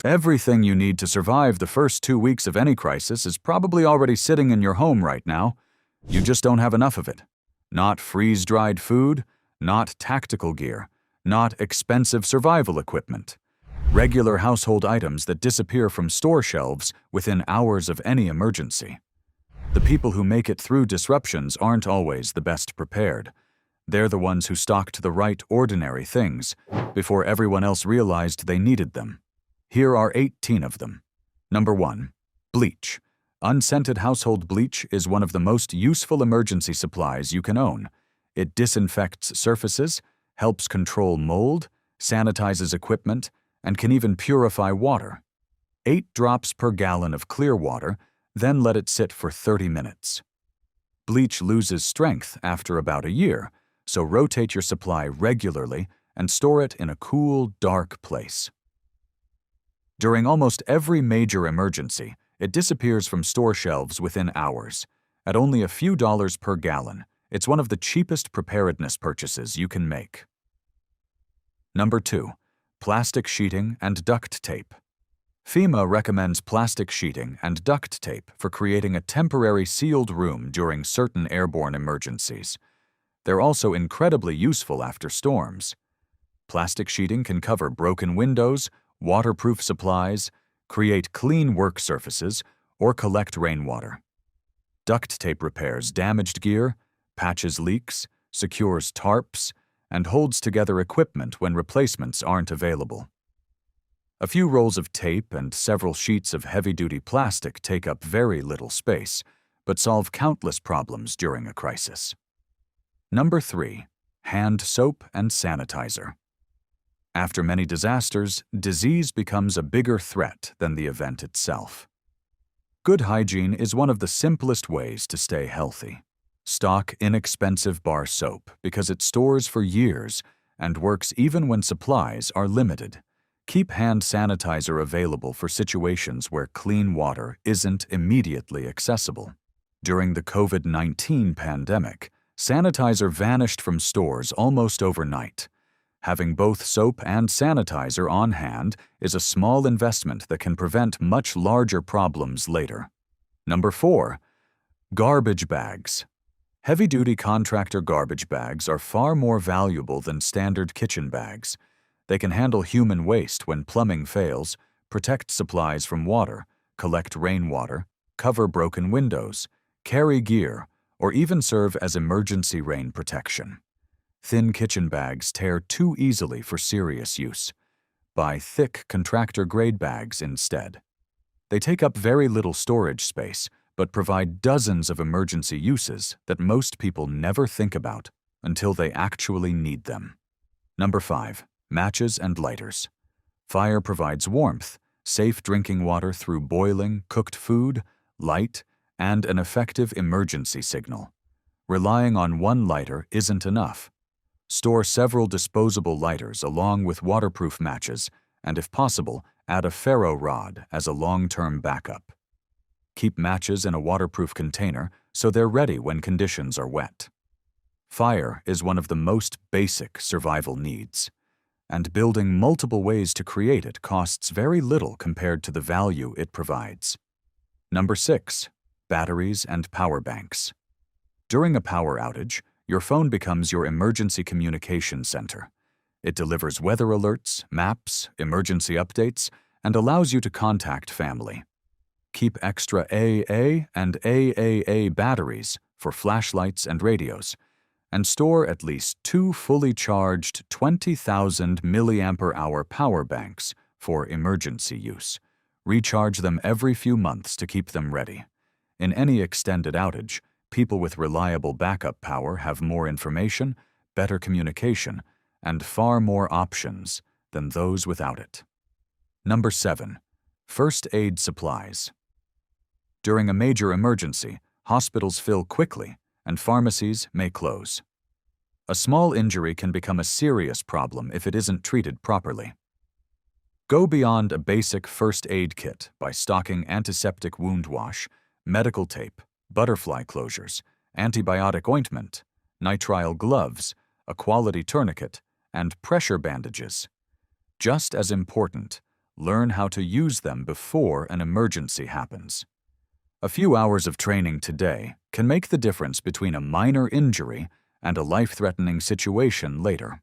Everything you need to survive the first 2 weeks of any crisis is probably already sitting in your home right now. You just don't have enough of it. Not freeze-dried food, not tactical gear, not expensive survival equipment. Regular household items that disappear from store shelves within hours of any emergency. The people who make it through disruptions aren't always the best prepared. They're the ones who stocked the right ordinary things before everyone else realized they needed them. Here are 18 of them. Number 1. Bleach. Unscented household bleach is one of the most useful emergency supplies you can own. It disinfects surfaces, helps control mold, sanitizes equipment, and can even purify water. 8 drops per gallon of clear water, then let it sit for 30 minutes. Bleach loses strength after about a year, so rotate your supply regularly and store it in a cool, dark place. During almost every major emergency, it disappears from store shelves within hours. At only a few dollars per gallon, it's one of the cheapest preparedness purchases you can make. Number 2. Plastic sheeting and duct tape. FEMA recommends plastic sheeting and duct tape for creating a temporary sealed room during certain airborne emergencies. They're also incredibly useful after storms. Plastic sheeting can cover broken windows, waterproof supplies, create clean work surfaces, or collect rainwater. Duct tape repairs damaged gear, patches leaks, secures tarps, and holds together equipment when replacements aren't available. A few rolls of tape and several sheets of heavy-duty plastic take up very little space, but solve countless problems during a crisis. Number 3. Hand soap and sanitizer. After many disasters, disease becomes a bigger threat than the event itself. Good hygiene is one of the simplest ways to stay healthy. Stock inexpensive bar soap because it stores for years and works even when supplies are limited. Keep hand sanitizer available for situations where clean water isn't immediately accessible. During the COVID-19 pandemic, sanitizer vanished from stores almost overnight. Having both soap and sanitizer on hand is a small investment that can prevent much larger problems later. Number 4. Garbage bags. Heavy-duty contractor garbage bags are far more valuable than standard kitchen bags. They can handle human waste when plumbing fails, protect supplies from water, collect rainwater, cover broken windows, carry gear, or even serve as emergency rain protection. Thin kitchen bags tear too easily for serious use. Buy thick contractor-grade bags instead. They take up very little storage space, but provide dozens of emergency uses that most people never think about until they actually need them. Number 5. Matches and lighters. Fire provides warmth, safe drinking water through boiling, cooked food, light, and an effective emergency signal. Relying on one lighter isn't enough. Store several disposable lighters along with waterproof matches, and if possible, add a ferro rod as a long-term backup. Keep matches in a waterproof container so they're ready when conditions are wet. Fire is one of the most basic survival needs, and building multiple ways to create it costs very little compared to the value it provides. Number 6. Batteries and power banks. During a power outage, your phone becomes your emergency communication center. It delivers weather alerts, maps, emergency updates, and allows you to contact family. Keep extra AA and AAA batteries for flashlights and radios, and store at least 2 fully charged 20,000 mAh power banks for emergency use. Recharge them every few months to keep them ready. In any extended outage, people with reliable backup power have more information, better communication, and far more options than those without it. Number 7. First aid supplies. During a major emergency, hospitals fill quickly and pharmacies may close. A small injury can become a serious problem if it isn't treated properly. Go beyond a basic first aid kit by stocking antiseptic wound wash, medical tape, butterfly closures, antibiotic ointment, nitrile gloves, a quality tourniquet, and pressure bandages. Just as important, learn how to use them before an emergency happens. A few hours of training today can make the difference between a minor injury and a life-threatening situation later.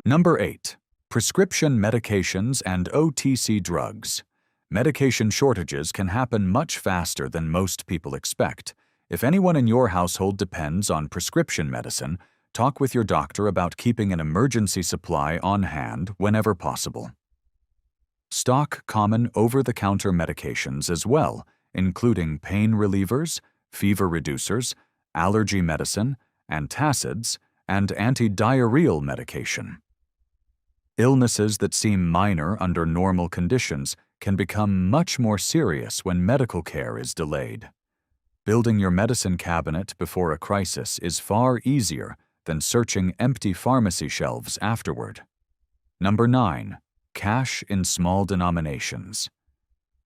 Number 8. Prescription medications and OTC drugs. Medication shortages can happen much faster than most people expect. If anyone in your household depends on prescription medicine, talk with your doctor about keeping an emergency supply on hand whenever possible. Stock common over-the-counter medications as well, including pain relievers, fever reducers, allergy medicine, antacids, and antidiarrheal medication. Illnesses that seem minor under normal conditions can become much more serious when medical care is delayed. Building your medicine cabinet before a crisis is far easier than searching empty pharmacy shelves afterward. Number 9. Cash in small denominations.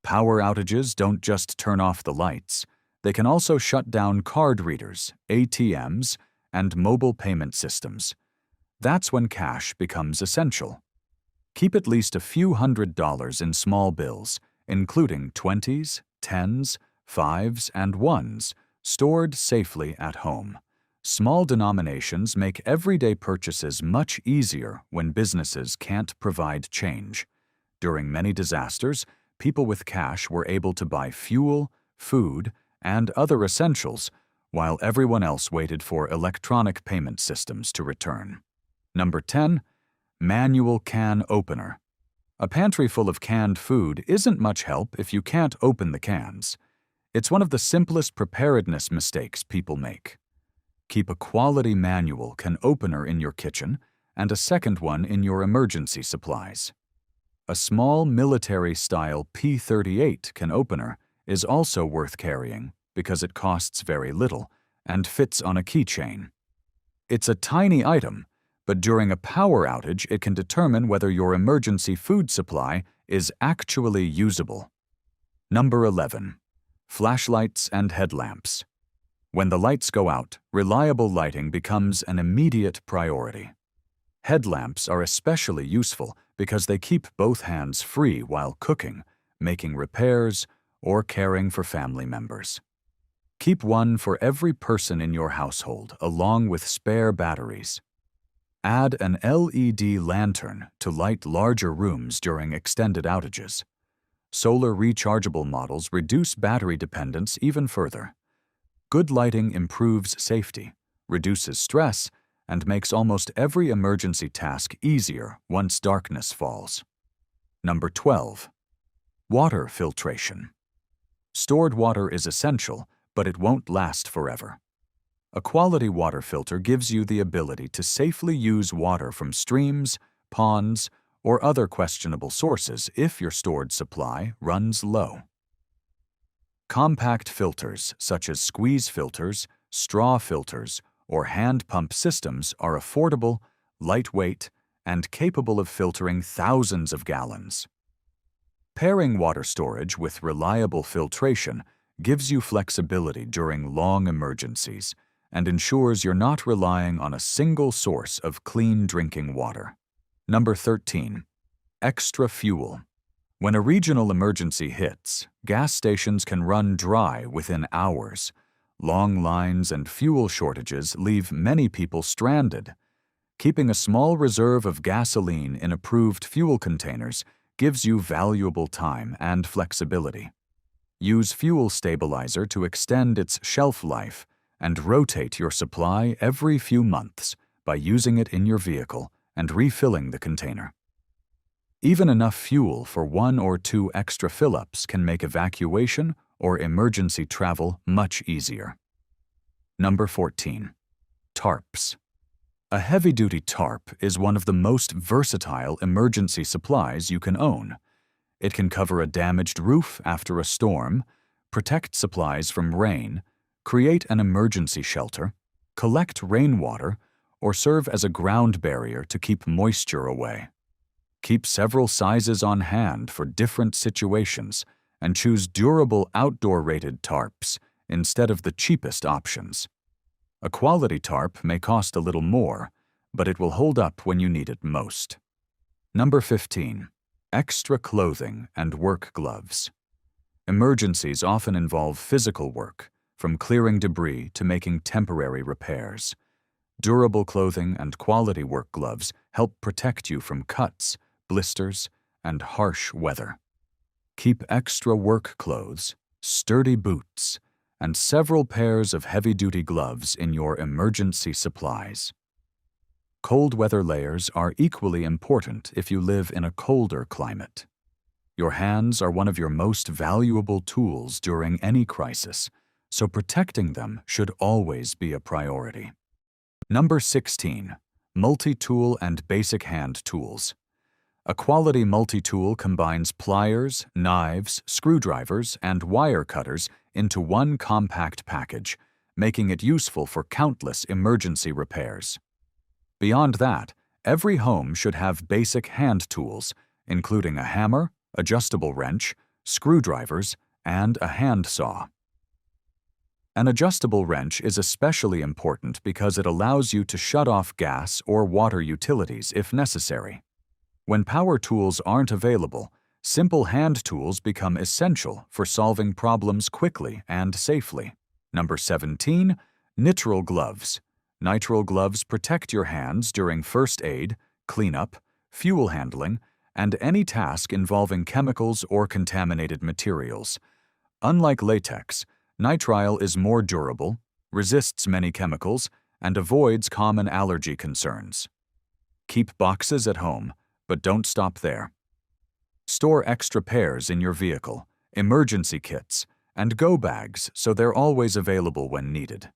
Power outages don't just turn off the lights. They can also shut down card readers, ATMs, and mobile payment systems. That's when cash becomes essential. Keep at least a few $100s in small bills, including 20s, 10s, 5s, and 1s, stored safely at home. Small denominations make everyday purchases much easier when businesses can't provide change. During many disasters, people with cash were able to buy fuel, food, and other essentials, while everyone else waited for electronic payment systems to return. Number 10. Manual can opener. A pantry full of canned food isn't much help if you can't open the cans. It's one of the simplest preparedness mistakes people make. Keep a quality manual can opener in your kitchen and a second one in your emergency supplies. A small military-style P38 can opener is also worth carrying because it costs very little and fits on a keychain. It's a tiny item, but during a power outage it can determine whether your emergency food supply is actually usable. Number 11. Flashlights and headlamps. When the lights go out, reliable lighting becomes an immediate priority. Headlamps are especially useful because they keep both hands free while cooking, making repairs, or caring for family members. Keep one for every person in your household, along with spare batteries. Add an LED lantern to light larger rooms during extended outages. Solar rechargeable models reduce battery dependence even further. Good lighting improves safety, reduces stress, and makes almost every emergency task easier once darkness falls. Number 12. Water filtration. Stored water is essential, but it won't last forever. A quality water filter gives you the ability to safely use water from streams, ponds, or other questionable sources if your stored supply runs low. Compact filters such as squeeze filters, straw filters, or hand pump systems are affordable, lightweight, and capable of filtering thousands of gallons. Pairing water storage with reliable filtration gives you flexibility during long emergencies and ensures you're not relying on a single source of clean drinking water. Number 13. Extra fuel. When a regional emergency hits, gas stations can run dry within hours. Long lines and fuel shortages leave many people stranded. Keeping a small reserve of gasoline in approved fuel containers gives you valuable time and flexibility. Use fuel stabilizer to extend its shelf life and rotate your supply every few months by using it in your vehicle and refilling the container. Even enough fuel for 1 or 2 extra fill-ups can make evacuation or emergency travel much easier. Number 14. Tarps. A heavy-duty tarp is one of the most versatile emergency supplies you can own. It can cover a damaged roof after a storm, protect supplies from rain, create an emergency shelter, collect rainwater, or serve as a ground barrier to keep moisture away. Keep several sizes on hand for different situations and choose durable outdoor-rated tarps instead of the cheapest options. A quality tarp may cost a little more, but it will hold up when you need it most. Number 15. Extra clothing and work gloves. Emergencies often involve physical work, from clearing debris to making temporary repairs. Durable clothing and quality work gloves help protect you from cuts, blisters, and harsh weather. Keep extra work clothes, sturdy boots, and several pairs of heavy-duty gloves in your emergency supplies. Cold weather layers are equally important if you live in a colder climate. Your hands are one of your most valuable tools during any crisis, so protecting them should always be a priority. Number 16. Multi-tool and basic hand tools. A quality multi-tool combines pliers, knives, screwdrivers, and wire cutters into one compact package, making it useful for countless emergency repairs. Beyond that, every home should have basic hand tools, including a hammer, adjustable wrench, screwdrivers, and a hand saw. An adjustable wrench is especially important because it allows you to shut off gas or water utilities if necessary. When power tools aren't available, simple hand tools become essential for solving problems quickly and safely. Number 17. Nitrile gloves. Nitrile gloves protect your hands during first aid, cleanup, fuel handling, and any task involving chemicals or contaminated materials. Unlike latex, nitrile is more durable, resists many chemicals, and avoids common allergy concerns. Keep boxes at home, but don't stop there. Store extra pairs in your vehicle, emergency kits, and go bags so they're always available when needed.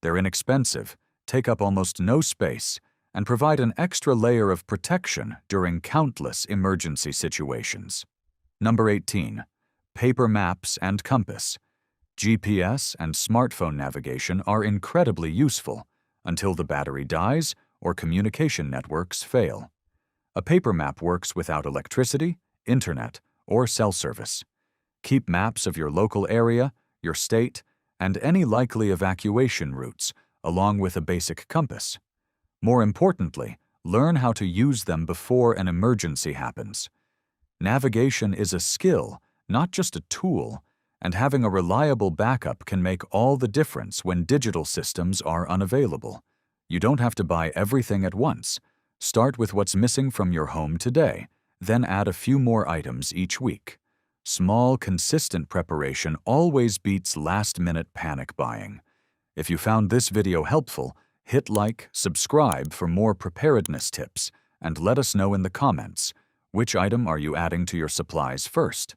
They're inexpensive, take up almost no space, and provide an extra layer of protection during countless emergency situations. Number 18. Paper maps and compass. GPS and smartphone navigation are incredibly useful until the battery dies or communication networks fail. A paper map works without electricity, internet, or cell service. Keep maps of your local area, your state, and any likely evacuation routes, along with a basic compass. More importantly, learn how to use them before an emergency happens. Navigation is a skill, not just a tool, and having a reliable backup can make all the difference when digital systems are unavailable. You don't have to buy everything at once. Start with what's missing from your home today, then add a few more items each week. Small, consistent preparation always beats last-minute panic buying. If you found this video helpful, hit like, subscribe for more preparedness tips, and let us know in the comments, which item are you adding to your supplies first?